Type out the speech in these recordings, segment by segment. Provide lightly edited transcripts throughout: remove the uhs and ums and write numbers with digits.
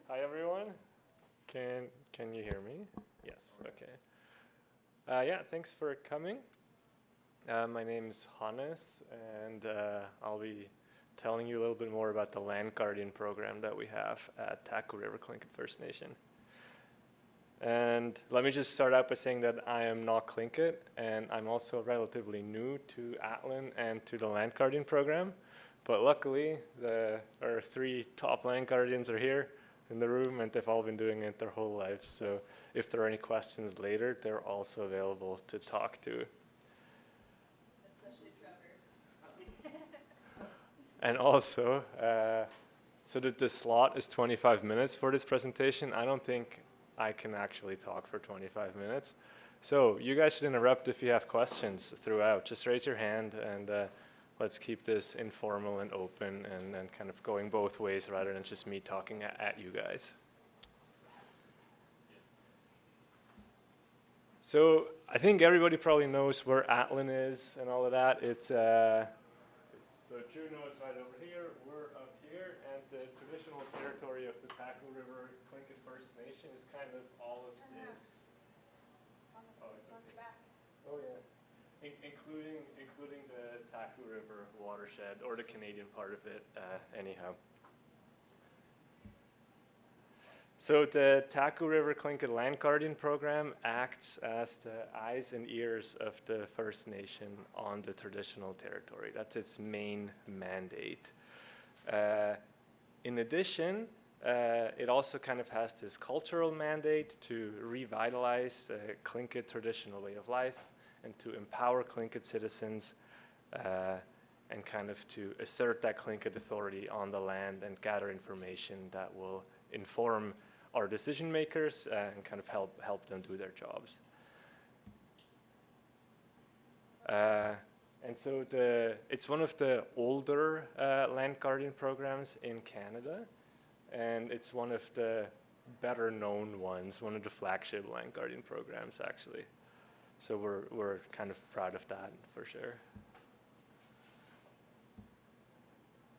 Hi everyone. Can you hear me? Yes. Okay. Yeah. Thanks for coming. My name's Hannes, and I'll be telling you a little bit more about the Land Guardian program that we have at Taku River Tlingit First Nation. And let me just start out by saying that I am not Tlingit, and I'm also relatively new to Atlin and to the Land Guardian program. But luckily, our three top Land Guardians are here in the room, and they've all been doing it their whole lives. So if there are any questions later, they're also available to talk to. Especially Trevor. And also, so that the slot is 25 minutes for this presentation. I don't think I can actually talk for 25 minutes. So you guys should interrupt if you have questions throughout. Just raise your hand, and let's keep this informal and open and kind of going both ways rather than just me talking at you guys. So I think everybody probably knows where Atlin is and all of that. So Juneau is right over here, we're up here, and the traditional territory of the Taku River Tlingit First Nation is kind of all of this. It's on the back. Oh yeah. Including the Taku River watershed, or the Canadian part of it, anyhow. So the Taku River Tlingit Land Guardian program acts as the eyes and ears of the First Nation on the traditional territory. That's its main mandate. In addition, it also kind of has this cultural mandate to revitalize the Tlingit traditional way of life, and to empower Tlingit citizens, and kind of to assert that Tlingit authority on the land and gather information that will inform our decision makers and kind of help them do their jobs. And so it's one of the older Land Guardian programs in Canada, and it's one of the better known ones, one of the flagship Land Guardian programs actually. So we're kind of proud of that for sure.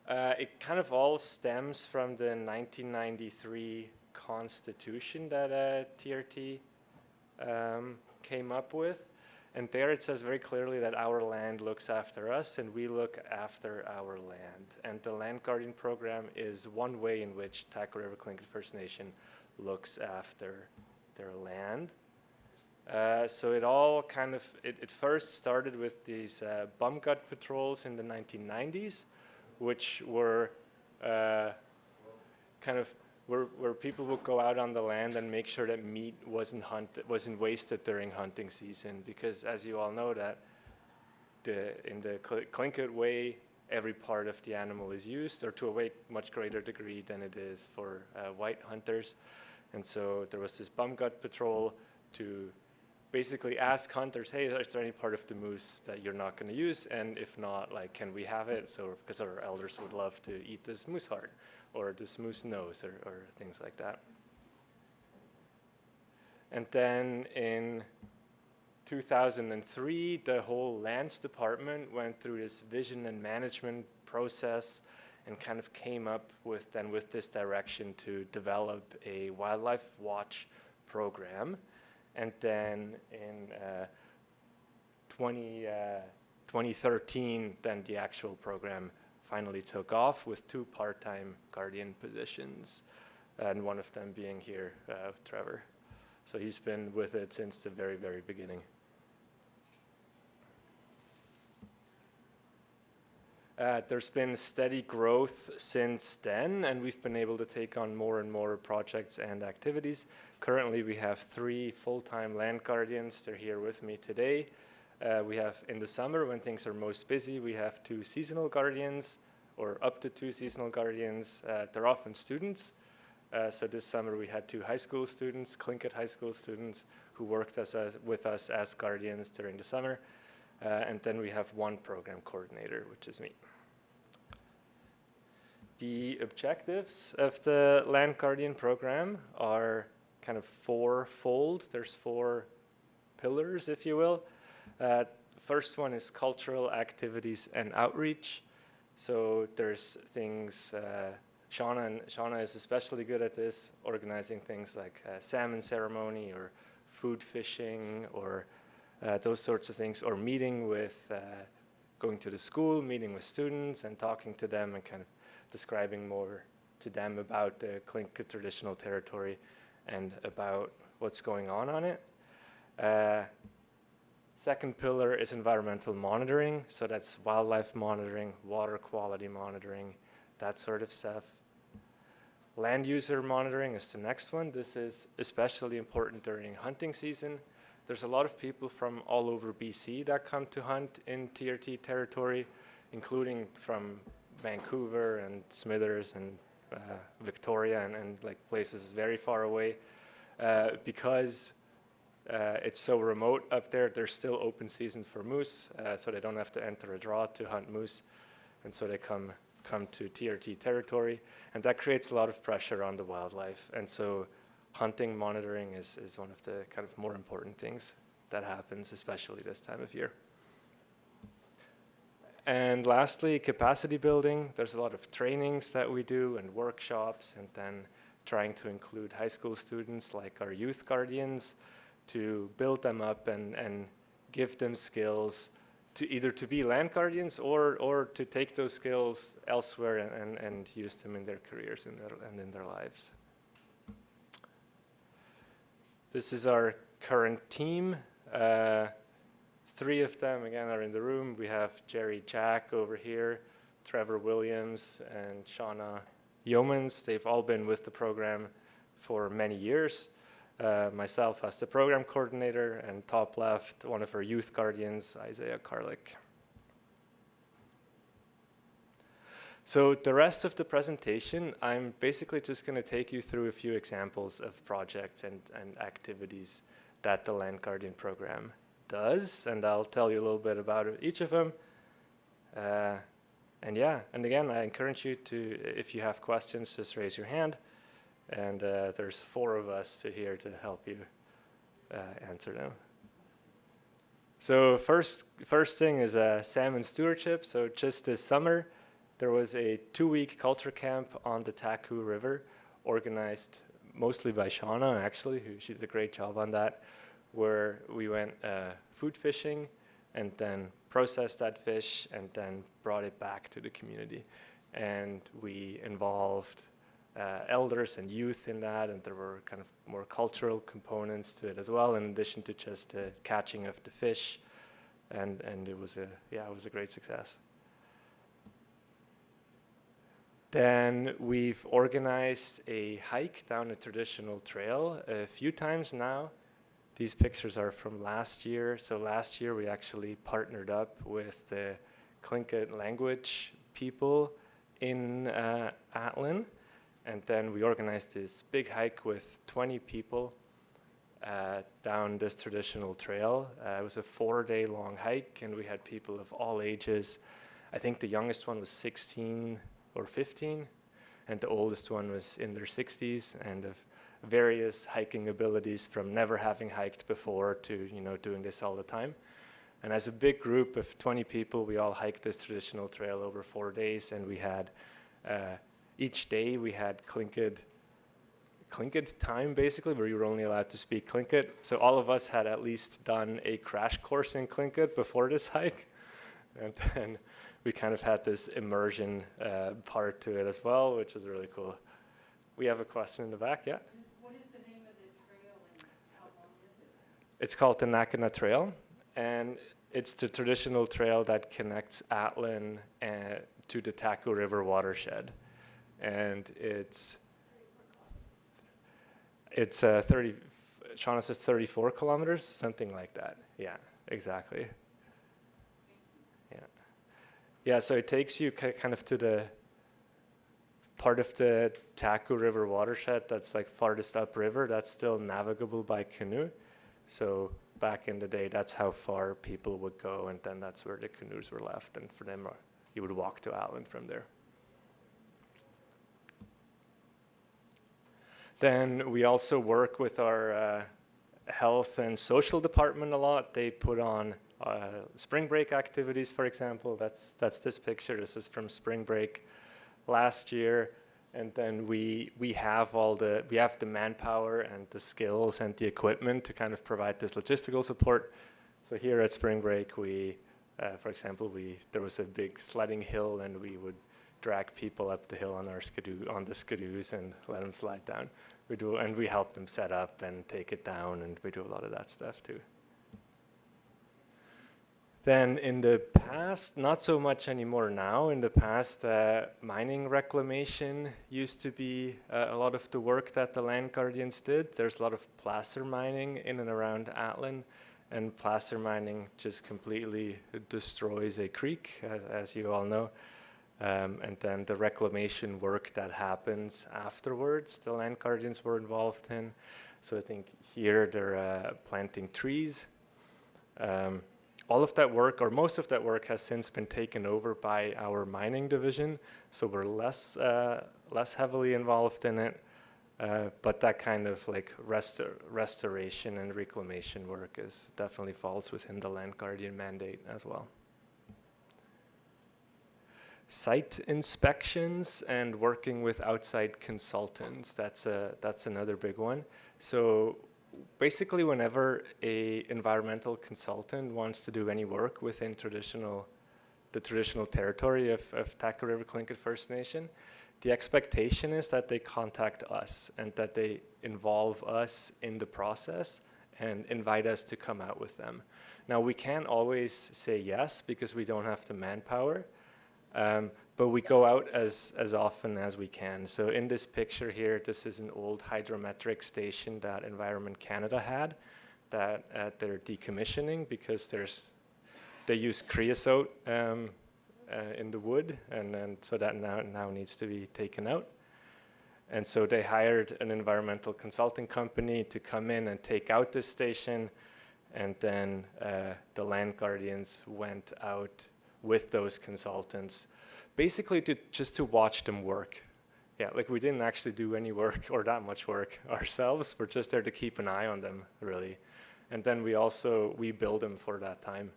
It kind of all stems from the 1993 Constitution that TRT came up with. And there it says very clearly that our land looks after us and we look after our land. And the Land Guardian program is one way in which Taku River Tlingit First Nation looks after their land. So it all kind of, it first started with these bum gut patrols in the 1990s, which were kind of where people would go out on the land and make sure that meat wasn't wasted during hunting season, because as you all know that in the Tlingit way, every part of the animal is used, or to a way much greater degree than it is for white hunters. And so there was this bum gut patrol to basically ask hunters, hey, is there any part of the moose that you're not going to use? And if not, like, can we have it? So, because our elders would love to eat this moose heart or this moose nose or things like that. And then in 2003, the whole lands department went through this vision and management process and kind of came up with this direction to develop a wildlife watch program. And then in 2013, then the actual program finally took off with 2 part-time guardian positions, and one of them being here, Trevor. So he's been with it since the very, very beginning. There's been steady growth since then, and we've been able to take on more and more projects and activities. Currently, we have 3 full-time land guardians. They're here with me today. We have, in the summer, when things are most busy, we have 2 seasonal guardians, or up to 2 seasonal guardians. They're often students. So this summer, we had 2 high school students, Tlingit high school students, who worked with us as guardians during the summer. And then we have 1 program coordinator, which is me. The objectives of the Land Guardian program are kind of 4-fold. There's 4 pillars, if you will. First one is cultural activities and outreach. So there's things Shauna is especially good at this, organizing things like salmon ceremony or food fishing or those sorts of things, or meeting with, going to the school, meeting with students and talking to them and kind of describing more to them about the Tlingit traditional territory and about what's going on it. Second pillar is environmental monitoring, so that's wildlife monitoring, water quality monitoring, that sort of stuff. Land user monitoring is the next one. This is especially important during hunting season. There's a lot of people from all over BC that come to hunt in TRT territory, including from Vancouver and Smithers and Victoria and like places very far away. Because it's so remote up there, there's still open season for moose, so they don't have to enter a draw to hunt moose, and so they come to TRT territory, and that creates a lot of pressure on the wildlife. And so hunting monitoring is one of the kind of more important things that happens, especially this time of year. And lastly, capacity building. There's a lot of trainings that we do and workshops, and then trying to include high school students like our youth guardians to build them up and give them skills to either to be land guardians or to take those skills elsewhere and use them in their careers and in their lives. This is our current team. 3 of them, again, are in the room. We have Jerry Jack over here, Trevor Williams, and Shauna Yeomans. They've all been with the program for many years. Myself as the program coordinator, and top left, one of our youth guardians, Isaiah Karlik. So the rest of the presentation, I'm basically just going to take you through a few examples of projects and activities that the Land Guardian program does, and I'll tell you a little bit about each of them. And again, I encourage you to, if you have questions, just raise your hand. And there's 4 of us here to help you answer them. So first thing is salmon stewardship. So just this summer, there was a 2-week culture camp on the Taku River, organized mostly by Shauna, actually, she did a great job on that, where we went food fishing and then processed that fish and then brought it back to the community. And we involved elders and youth in that, and there were kind of more cultural components to it as well, in addition to just the catching of the fish, and it was a great success. Then we've organized a hike down a traditional trail a few times now. These pictures are from last year. So last year we actually partnered up with the Tlingit language people in Atlin. And then we organized this big hike with 20 people down this traditional trail. It was a 4-day long hike, and we had people of all ages. I think the youngest one was 16 or 15, and the oldest one was in their 60s, and of various hiking abilities, from never having hiked before to doing this all the time. And as a big group of 20 people, we all hiked this traditional trail over 4 days, and we had each day we had Tlingit time, basically, where you were only allowed to speak Tlingit. So all of us had at least done a crash course in Tlingit before this hike. And then we kind of had this immersion part to it as well, which was really cool. We have a question in the back, yeah? What is the name of the trail and how long is it? It's called the Nakana Trail, and it's the traditional trail that connects Atlin to the Taku River watershed. And it's 30, Shauna says 34 kilometers, something like that. Yeah, exactly. Yeah, so it takes you kind of to the part of the Taku River watershed that's like farthest upriver, that's still navigable by canoe. So back in the day, that's how far people would go, and then that's where the canoes were left, and for them, you would walk to Atlin from there. Then we also work with our health and social department a lot. They put on spring break activities, for example. That's this picture. This is from spring break last year. And then we have the manpower and the skills and the equipment to kind of provide this logistical support. So here at Spring Break, for example, there was a big sledding hill, and we would drag people up the hill on the skidoos and let them slide down. And we help them set up and take it down, and we do a lot of that stuff too. Then in the past, not so much anymore now, in the past, mining reclamation used to be a lot of the work that the land guardians did. There's a lot of placer mining in and around Atlin, and placer mining just completely destroys a creek, as you all know. And then the reclamation work that happens afterwards, the land guardians were involved in. So I think here they're planting trees. All of that work, or most of that work, has since been taken over by our mining division, so we're less heavily involved in it. But that kind of like restoration and reclamation work definitely falls within the land guardian mandate as well. Site inspections and working with outside consultants, that's another big one. So basically, whenever a environmental consultant wants to do any work within the traditional territory of Taku River Tlingit First Nation, the expectation is that they contact us and that they involve us in the process and invite us to come out with them. Now, we can't always say yes because we don't have the manpower, but we go out as often as we can. So in this picture here, this is an old hydrometric station that Environment Canada had that they're decommissioning because they use creosote in the wood, and so that now needs to be taken out. And so they hired an environmental consulting company to come in and take out this station, and then the land guardians went out with those consultants, basically just to watch them work. Yeah, like we didn't actually do any work or that much work ourselves. We're just there to keep an eye on them, really. And then we bill them for that time.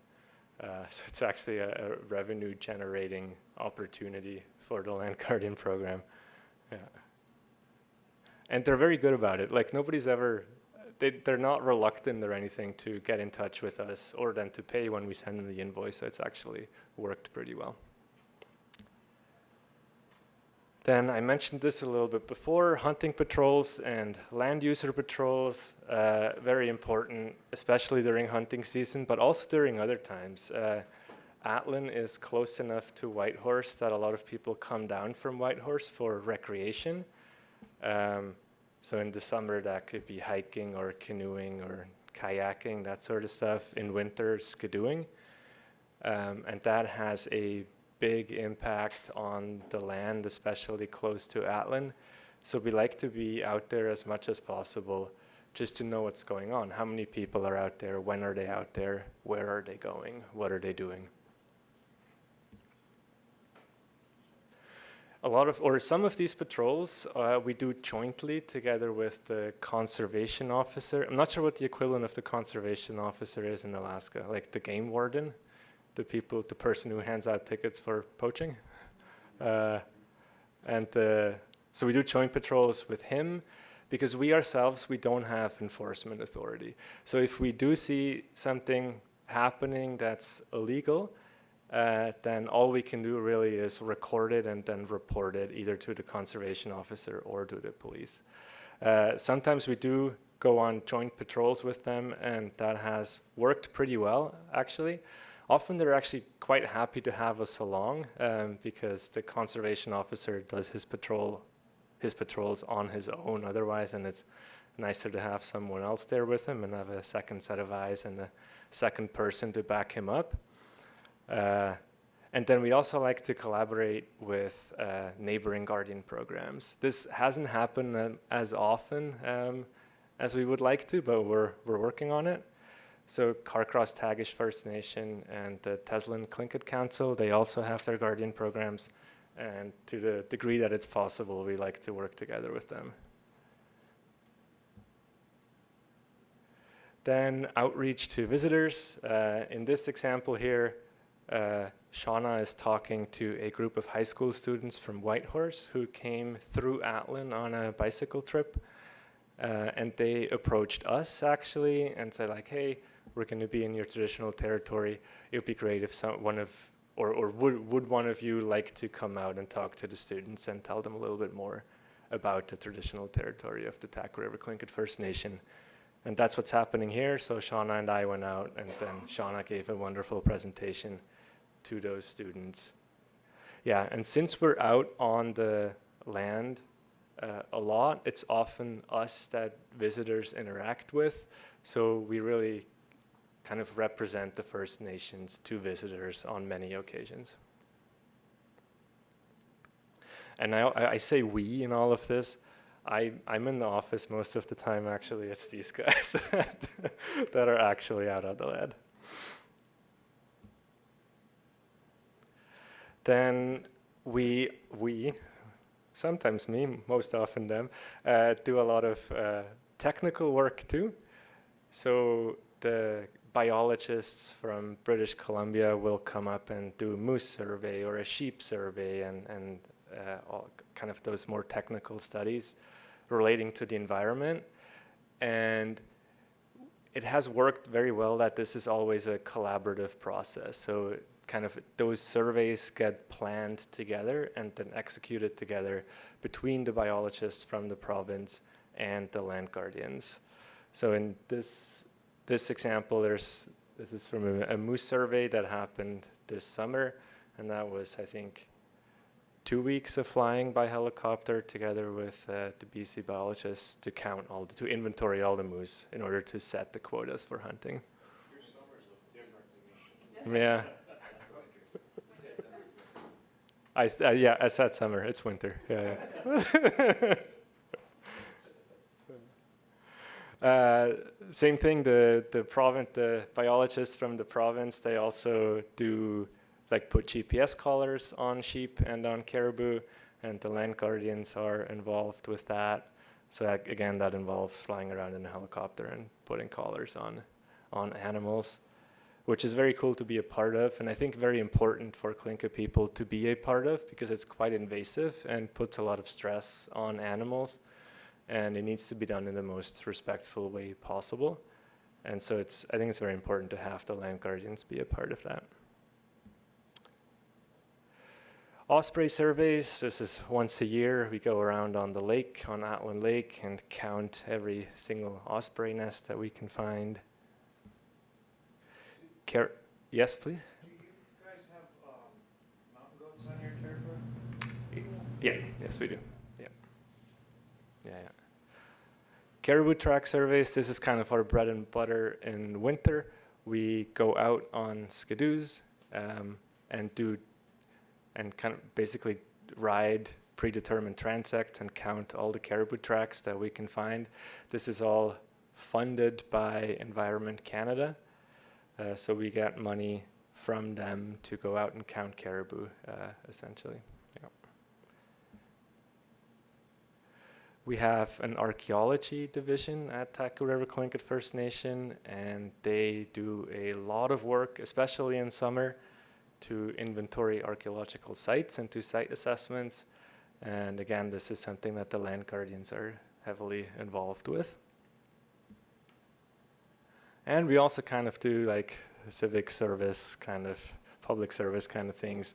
So it's actually a revenue generating opportunity for the land guardian program. Yeah. And they're very good about it. Like they're not reluctant or anything to get in touch with us or then to pay when we send them the invoice. So it's actually worked pretty well. Then I mentioned this a little bit before, hunting patrols and land user patrols, very important, especially during hunting season, but also during other times. Atlin is close enough to Whitehorse that a lot of people come down from Whitehorse for recreation. So in the summer, that could be hiking or canoeing or kayaking, that sort of stuff. In winter, skidooing. And that has a big impact on the land, especially close to Atlin. So we like to be out there as much as possible just to know what's going on. How many people are out there? When are they out there? Where are they going? What are they doing? Some of these patrols we do jointly together with the conservation officer. I'm not sure what the equivalent of the conservation officer is in Alaska, like the game warden, the person who hands out tickets for poaching. So we do joint patrols with him because we ourselves, we don't have enforcement authority. So if we do see something happening that's illegal, then all we can do really is record it and then report it either to the conservation officer or to the police. Sometimes we do go on joint patrols with them, and that has worked pretty well, actually. Often they're actually quite happy to have us along because the conservation officer does his patrols on his own otherwise, and it's nicer to have someone else there with him and have a second set of eyes and a second person to back him up. And then we also like to collaborate with neighboring guardian programs. This hasn't happened as often as we would like to, but we're working on it. So Carcross Tagish First Nation and the Teslin Tlingit Council, they also have their guardian programs. And to the degree that it's possible, we like to work together with them. Then outreach to visitors. In this example here, Shauna is talking to a group of high school students from Whitehorse who came through Atlin on a bicycle trip. And they approached us actually and said like, hey, we're going to be in your traditional territory. It would be great if would one of you like to come out and talk to the students and tell them a little bit more about the traditional territory of the Taku River Tlingit First Nation. And that's what's happening here. So Shauna and I went out, and then Shauna gave a wonderful presentation to those students. Yeah, and since we're out on the land a lot, it's often us that visitors interact with. So we really kind of represent the First Nations to visitors on many occasions. And I say we in all of this. I'm in the office most of the time, actually. It's these guys that are actually out on the land. Then we, sometimes me, most often them, do a lot of technical work too. So the biologists from British Columbia will come up and do a moose survey or a sheep survey and all kind of those more technical studies relating to the environment. And it has worked very well that this is always a collaborative process. So kind of those surveys get planned together and then executed together between the biologists from the province and the land guardians. So in this example, this is from a moose survey that happened this summer, and that was, I think, 2 weeks of flying by helicopter together with the BC biologists to to inventory all the moose in order to set the quotas for hunting. Your summers look different to me. Yeah. Yeah, I said summer. It's winter. Yeah. Same thing. The biologists from the province, they also do put GPS collars on sheep and on caribou, and the land guardians are involved with that. So again, that involves flying around in a helicopter and putting collars on animals, which is very cool to be a part of, and I think very important for Tlingit people to be a part of, because it's quite invasive and puts a lot of stress on animals, and it needs to be done in the most respectful way possible. And so I think it's very important to have the land guardians be a part of that. Osprey surveys, this is once a year. We go around on the lake, on Atlin Lake, and count every single osprey nest that we can find. Yes, please? Do you guys have mountain goats on your territory? Yeah, yes we do. Yeah. Caribou track surveys, this is kind of our bread and butter in winter. We go out on skidoos and kind of basically ride predetermined transects and count all the caribou tracks that we can find. This is all funded by Environment Canada. So we get money from them to go out and count caribou, essentially. Yeah. We have an archaeology division at Taku River Tlingit First Nation, and they do a lot of work, especially in summer, to inventory archaeological sites and do site assessments. And again, this is something that the land guardians are heavily involved with. And we also kind of do civic service, kind of public service kind of things.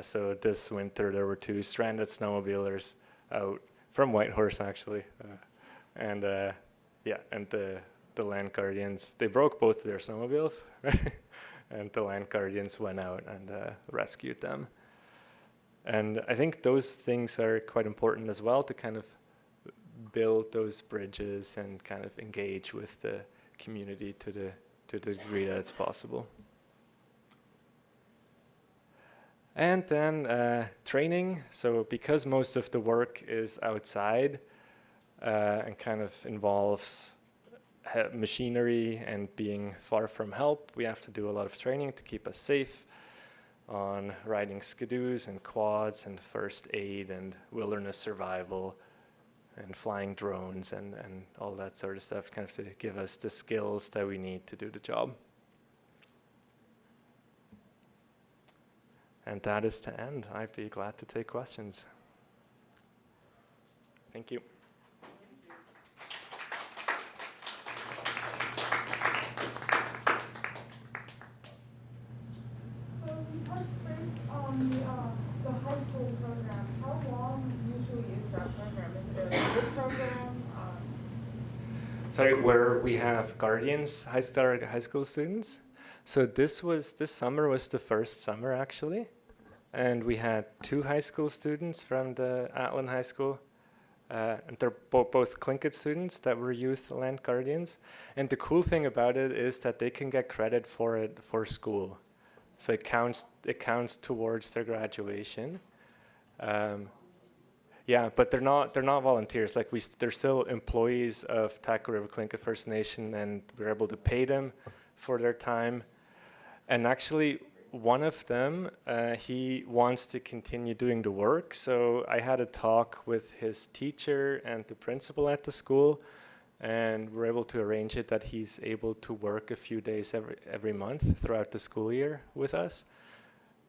So this winter there were 2 stranded snowmobilers out from Whitehorse actually. And the land guardians, they broke both their snowmobiles, right? And the land guardians went out and rescued them. And I think those things are quite important as well, to kind of build those bridges and kind of engage with the community to the degree that it's possible. And then training. So because most of the work is outside and kind of involves machinery and being far from help, we have to do a lot of training to keep us safe on riding skidoos and quads and first aid and wilderness survival and flying drones and all that sort of stuff, kind of to give us the skills that we need to do the job. And that is the end. I'd be glad to take questions. Thank you. So you touched base on the high school program. How long usually is that program? Is it a good program? Sorry, where we have guardians, high school students. So this summer was the first summer actually, and we had 2 high school students from the Atlan High School, and they're both Tlingit students that were youth land guardians. And the cool thing about it is that they can get credit for it for school, so it counts towards their graduation. Yeah, but they're not volunteers. Like they're still employees of Taku River Tlingit First Nation, and we're able to pay them for their time. And actually, one of them, he wants to continue doing the work. So I had a talk with his teacher and the principal at the school, and we're able to arrange it that he's able to work a few days every month throughout the school year with us.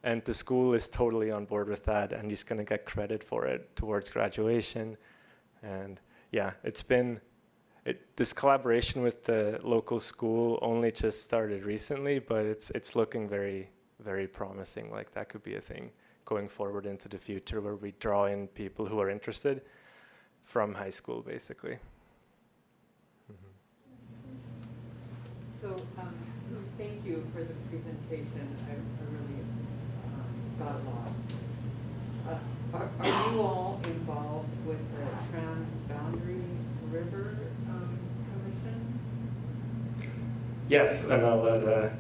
And the school is totally on board with that, and he's going to get credit for it towards graduation. And yeah, this collaboration with the local school only just started recently, but it's looking very, very promising. Like that could be a thing going forward into the future, where we draw in people who are interested from high school, basically. So thank you for the presentation. I really got a lot. Are you all involved with the Trans-Boundary River Commission? Yes, and I'll let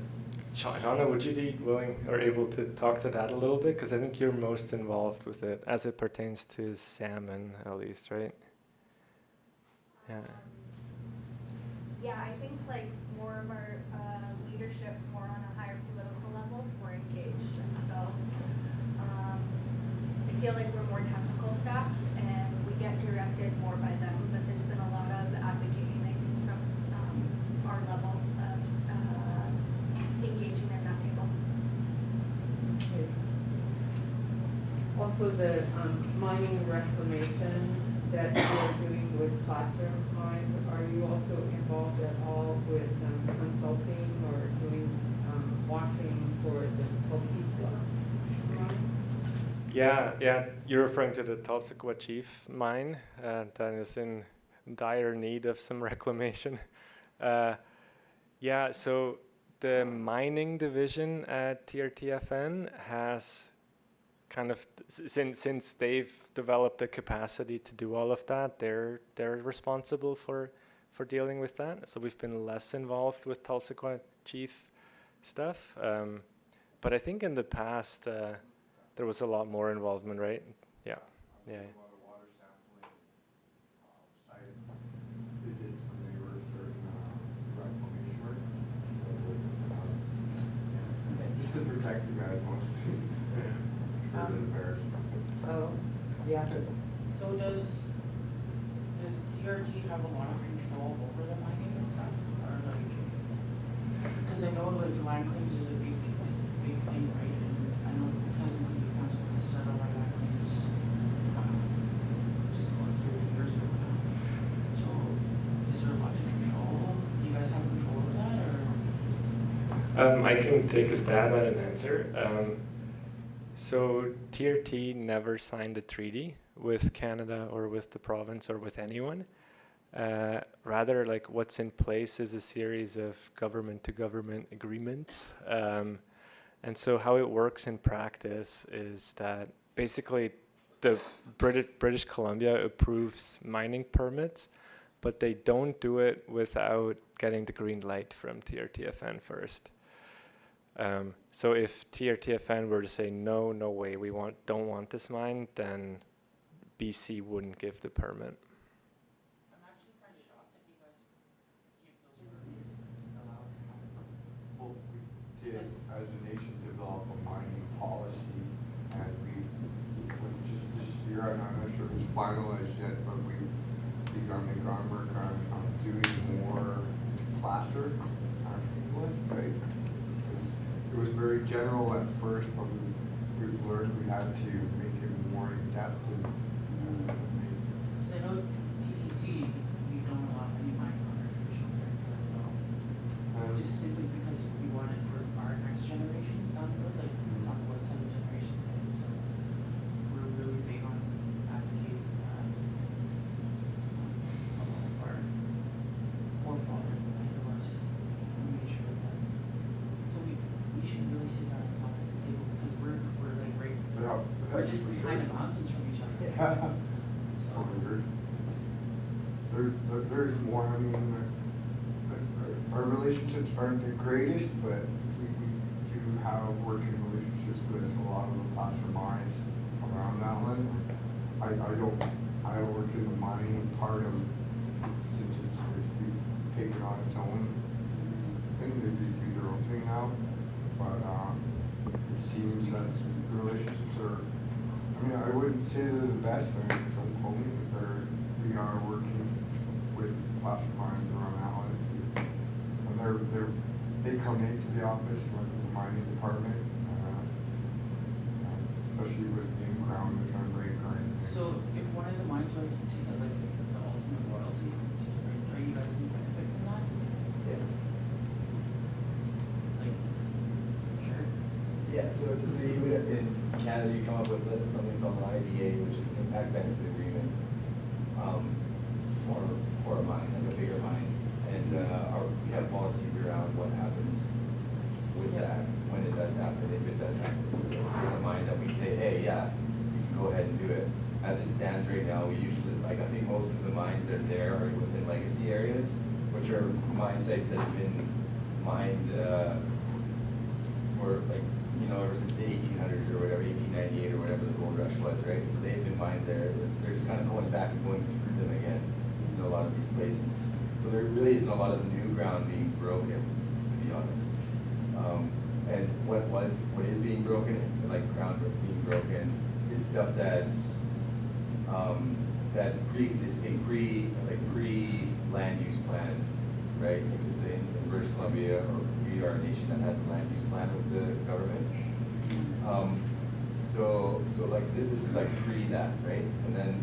Shauna, would you be willing or able to talk to that a little bit? Because I think you're most involved with it as it pertains to salmon, at least, right? Yeah. Yeah, I think like more of our leadership, more on a higher political level, is more engaged, and so I feel like we're more technical staff, and we get directed more by them. But there's been a lot of advocating, I think, from our level of engaging at that table. Okay. Also, the mining reclamation that you're doing with classroom mines, are you also involved at all with consulting or doing watching for the Tulsikwa mine? Yeah, you're referring to the Tulsikwa Chief mine that is in dire need of some reclamation. Yeah, so the mining division at TRTFN has kind of, since they've developed the capacity to do all of that, they're responsible for dealing with that. So we've been less involved with Tulsikwa Chief stuff. But I think in the past, there was a lot more involvement, right? Yeah. A lot of water sampling, site visits when they were starting reclamation work. Just to protect you guys mostly. For the bears. Oh, yeah. So does TRT have a lot of control over the mining and stuff? Or like, because I know like land claims is a big thing, right? And I know because when you council to settle our land claims, just about 30 years ago now. So is there lots of control? Do you guys have control of that, or? I can take a stab at an answer. So TRT never signed a treaty with Canada or with the province or with anyone. Rather, like what's in place is a series of government-to-government agreements. And so how it works in practice is that basically the British Columbia approves mining permits, but they don't do it without getting the green light from TRTFN first. So if TRTFN were to say no way, we don't want this mine, then BC wouldn't give the permit. I'm actually kind of shocked that you guys give those permits and allow it to happen. Well, we did, as a nation, develop a mining policy, and just this year, I'm not sure if it's finalized yet, but we've begun the groundwork on doing more placer, actually was, right? It was very general at first, but we we've learned we had to make it more in-depth and make. Because I know TTC, we don't allow any mining on our traditional territory at all. Just simply because we want it for our next generation down the road, like we talk about 7 generations, right? So we're really big on advocating for that. A lot of our forefathers behind us, we made sure that, so we should really sit down and talk at the table because we're like right, Yeah, we're that's just for behind sure. the mountains from each other. Yeah. So, There's more, I mean, our relationships aren't the greatest, but we do have working relationships with a lot of the placer mines around that one. I don't work in the mining part of, since it's taken on its own thing, they do their own thing now. But, it seems that the relationships are, I mean, I wouldn't say they're the best, I mean, don't quote me, but we are working with placer mines around that one too. And they come into the office, like the mining department, especially with the in-ground, they're trying to break ground. so if one of the mines were to take like the ultimate royalty, are you guys gonna benefit from that? Yeah. Like, sure? Yeah, so you would, in Canada, you come up with something called an IBA, which is an impact benefit agreement, for a mine, like a bigger mine. And, we have policies around what happens with that, when it does happen, if it does happen. If there's a mine that we say, hey, yeah, you can go ahead and do it. As it stands right now, we usually, like, I think most of the mines that are there are within legacy areas, which are mine sites that have been mined, for like, you know, ever since the 1800s or whatever, 1898 or whatever the gold rush was, right? So they've been mined there. They're just kind of going back and going through them again in a lot of these places. So there really isn't a lot of new ground being broken, to be honest. And what is being broken, like ground being broken, is stuff that's pre-existing, pre-land use plan, right? Because in British Columbia, we are a nation that has a land use plan with the government. So like this is like pre that, right? And then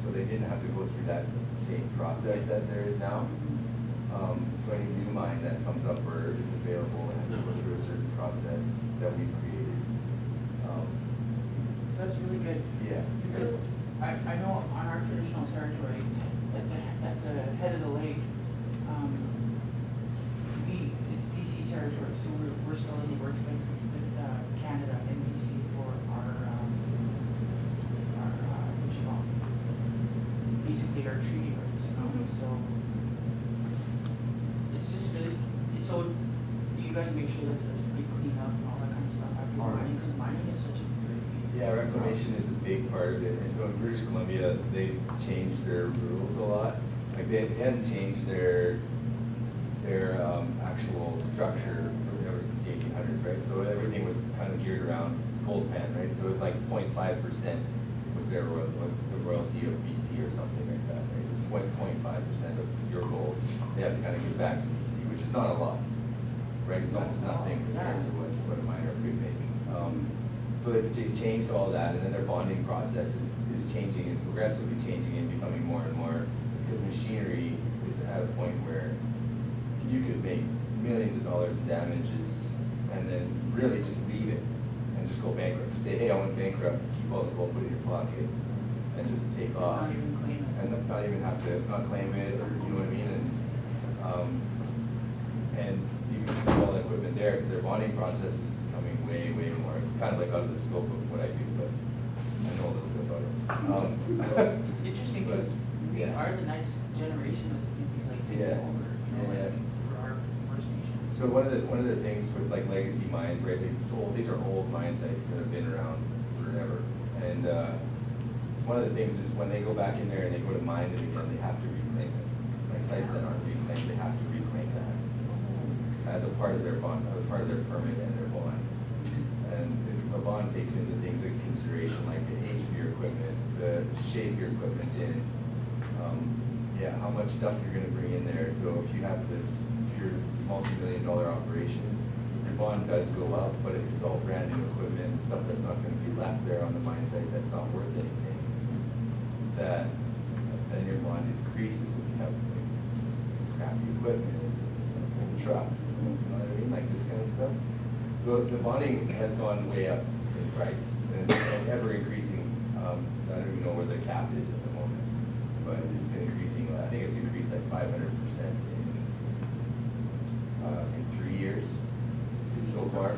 so they didn't have to go through that same process that there is now. So any new mine that comes up or is available has to go through a certain process that we've created. That's really good. Yeah. Because I know on our traditional territory, at the head of the lake, it's BC territory, so we're still in the works with Canada and BC for our what you call it? Basically our treaty rights, you know, so it's just really, so do you guys make sure that there's big cleanup and all that kind of stuff after mining, because mining is such a big. Yeah, reclamation is a big part of it, and so in British Columbia, they've changed their rules a lot. Like they hadn't changed their actual structure ever since the 1800s, right? So everything was kind of geared around gold pan, right? So it was like 0.5% was the royalty of BC or something like that, right? It's 0.5% of your gold. They have to kind of give back to BC, which is not a lot, right? It's almost nothing compared to what a miner could make. So they've changed all that, and then their bonding process is changing, is progressively changing and becoming more and more, because machinery is at a point where you could make millions of dollars in damages and then really just leave it and just go bankrupt. Say, hey, I went bankrupt, keep all the gold, put it in your pocket, and just take off. Not even claim it. And not even have to not claim it, or you know what I mean? And you can just have all the equipment there, so their bonding process is becoming way, way more. It's kind of like out of the scope of what I do, but I know a little bit about it. It's interesting because we are the next generation that's gonna be like taking Yeah. over, you know, Yeah. like for our First Nation. So one of the things with like legacy mines, right? These are old mine sites that have been around forever, and one of the things is when they go back in there and they go to mine it again, they have to reclaim it. Like sites that aren't reclaimed, they have to reclaim that as a part of their bond, as a part of their permit and their bond. And a bond takes into things like consideration, like the age of your equipment, the shape your equipment's in, how much stuff you're gonna bring in there. So if you have this, if you're multi-million-dollar operation, you're bond does go up, but if it's all brand new equipment and stuff that's not gonna be left there on the mine site, that's not worth anything, then your bond increases if you have like crappy equipment, and trucks, you know what I mean, like this kind of stuff. So the bonding has gone way up in price, and it's ever increasing. I don't even know where the cap is at the moment, but it's been increasing. I think it's increased like 500% in, I think 3 years so far.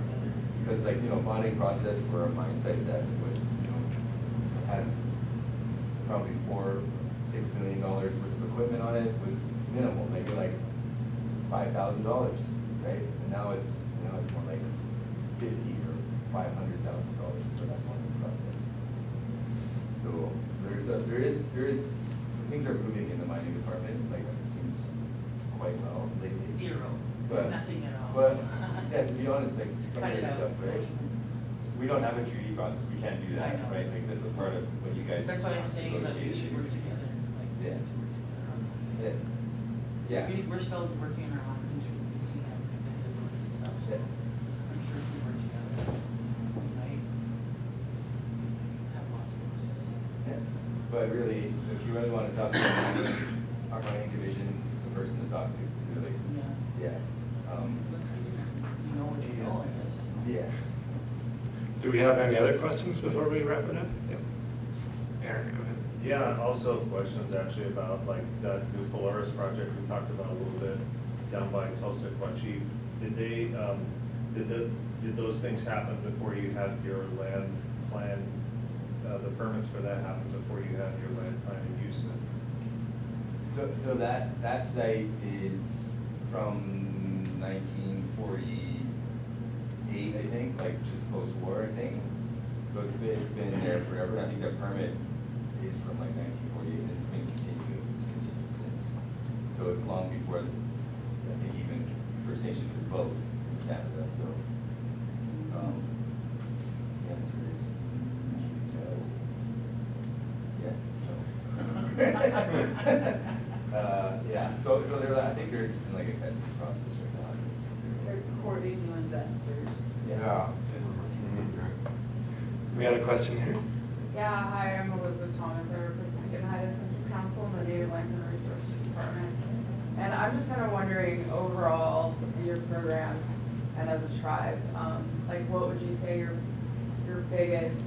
Because like, you know, bonding process for a mine site that was, you know, had probably $4-6 million worth of equipment on it was minimal, maybe like $5,000, right? And now it's more like $50,000 or $500,000 for that bonding process. So there is things are moving in the mining department, like it seems quite well lately. Zero, But- nothing at all. But yeah, to be honest, like some Cut of it this out. stuff, right? We don't have a treaty process, we can't do I that, know. right? Like, that's a part of what you guys. That's why I'm saying is that we negotiated. should work together, like, Yeah. to work together on that. Yeah. We're still working on our long term through the BC and stuff, so Yeah. I'm sure if we work together, we might have lots of process. Yeah. But really, if you really wanna talk to our mining division is the person to talk to, really. Yeah, Yeah. looks like you know what you know, I guess. Yeah. Do we have any other questions before we wrap it up? Yep. Aaron, go ahead. Yeah, also questions actually about like that new Polaris project we talked about a little bit down by Tulsa Chief. Did they, did those things happen before you had your land plan? The permits for that happened before you had your land plan in use? So that site is from 1948, I think, like just post-war, I think. So it's been there forever. I think the permit is from like 1948, and it's continued since. So it's long before, I think even First Nation could vote in Canada, so, the answer is no. Yes, no. Yeah, so I think they're just in like a testing process right now. They're courting new investors. Yeah. We had a question here. Yeah, hi, I'm Elizabeth Thomas. I work with Lincoln Heights Central Council in the Native Lands and Resources Department. And I'm just kind of wondering, overall, in your program and as a tribe, like what would you say your biggest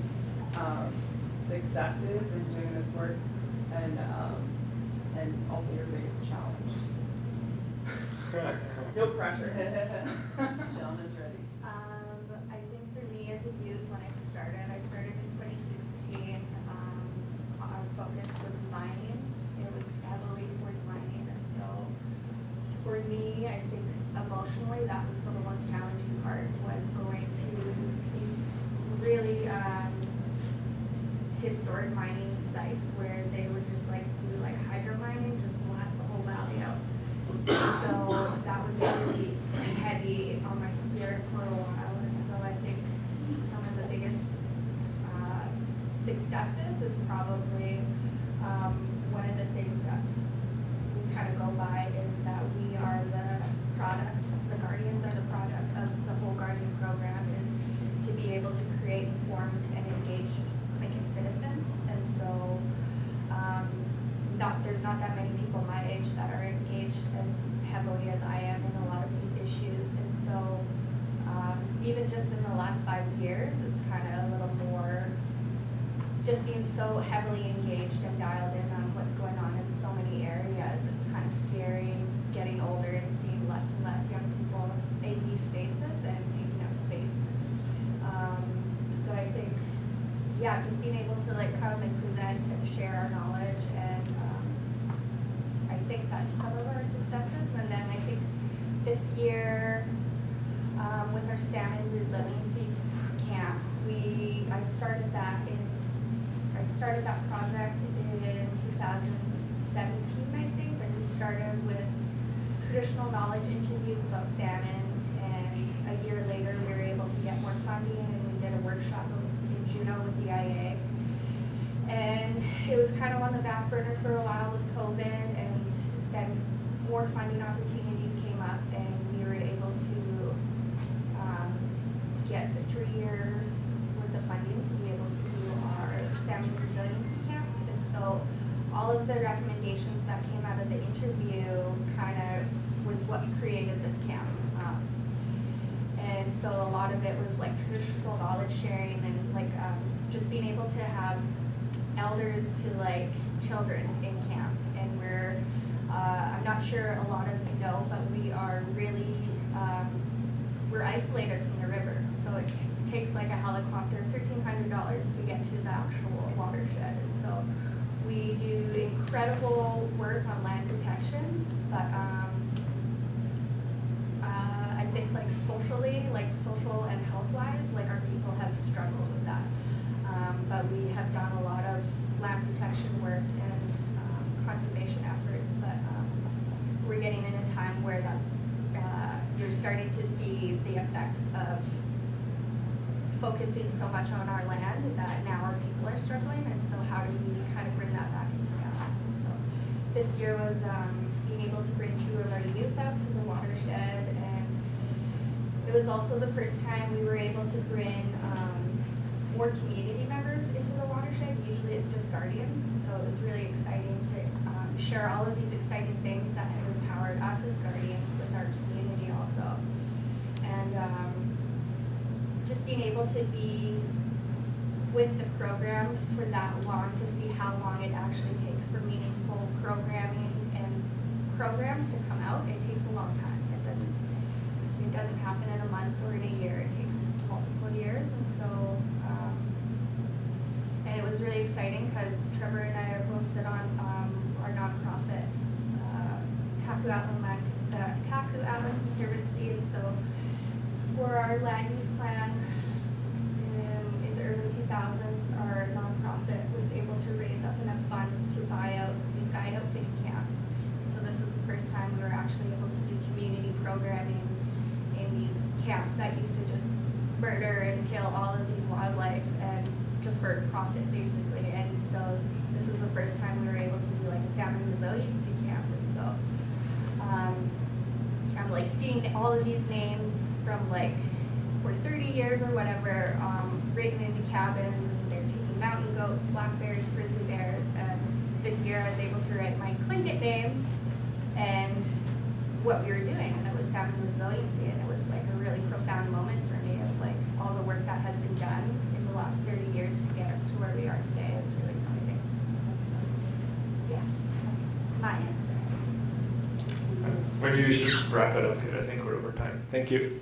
successes in doing this work, and also your biggest challenge? No pressure. Sean is ready. I think for me as a youth, when I started in 2016, our focus was mining. It was heavily towards mining, and so for me, I think emotionally, that was the most challenging part, was going to these really historic mining sites where they would just like do like hydro mining, just blast the whole valley out. So that was really heavy on my spirit for a while, and so I think some of the biggest successes is probably one of the things that we kind of go by is that we are the product, the guardians are the product of the whole Guardian program, is to be able to create informed and engaged Tlingit citizens, and so there's not that many people my age that are engaged as heavily as I am in a lot of these issues, and so even just in the last 5 years, it's kind of a little more, just being so heavily engaged and dialed in on what's going on in so many areas. It's kind of scary getting older and seeing less and less young people in these spaces and taking up space. So I think, yeah, just being able to like come and present and share our knowledge, and I think that's some of our successes. And then I think this year, with our salmon resiliency camp, I started that project in 2017, I think, and we started with traditional knowledge interviews about salmon, and a year later we were able to get more funding, and we did a workshop in Juneau with DIA. And it was kind of on the back burner for a while with COVID, and then more funding opportunities came up, and we were able to interview kind of was what created this camp. And so a lot of it was like traditional knowledge sharing and like just being able to have elders to like children in camp. And I'm not sure a lot of you know, but we are really, we're isolated from the river. So it takes like a helicopter, $1,300 to get to the actual watershed. And so we do incredible work on land protection, but I think like socially, like social and health-wise, like our people have struggled with that. But we have done a lot of land protection work and conservation efforts, but we're getting in a time where that's, you're starting to see the effects of focusing so much on our land that now our people are struggling, and so how do we kind of bring that back into balance? And so this year was being able to bring 2 of our youth out to the watershed, and it was also the first time we were able to bring more community members into the watershed. Usually it's just guardians, and so it was really exciting to share all of these exciting things that have empowered us as guardians with our community also. And just being able to be with the program for that long, to see how long it actually takes for meaningful programming and programs to come out. It takes a long time. It doesn't happen in a month or in a year. It takes multiple years. And so and it was really exciting because Trevor and I are both sit on our nonprofit Taku Conservancy, and so for our land use plan in the early 2000s, our nonprofit was able to raise up enough funds to buy out these guide outfitting camps. So this is the first time we were actually able to do community programming in these camps that used to just murder and kill all of these wildlife and just for profit basically. And so this is the first time we were able to do like a salmon resiliency camp. And so I'm like seeing all of these names from like for 30 years or whatever written into cabins, and they're taking mountain goats, black bears, grizzly bears, and this year I was able to write my Tlingit name and what we were doing, and it was salmon resiliency, and it was like a really profound moment for me of like all the work that has been done in the last 30 years to get us to where we are today. It's really exciting. So yeah, that's my answer. Maybe we should wrap it up here. I think we're over time. Thank you.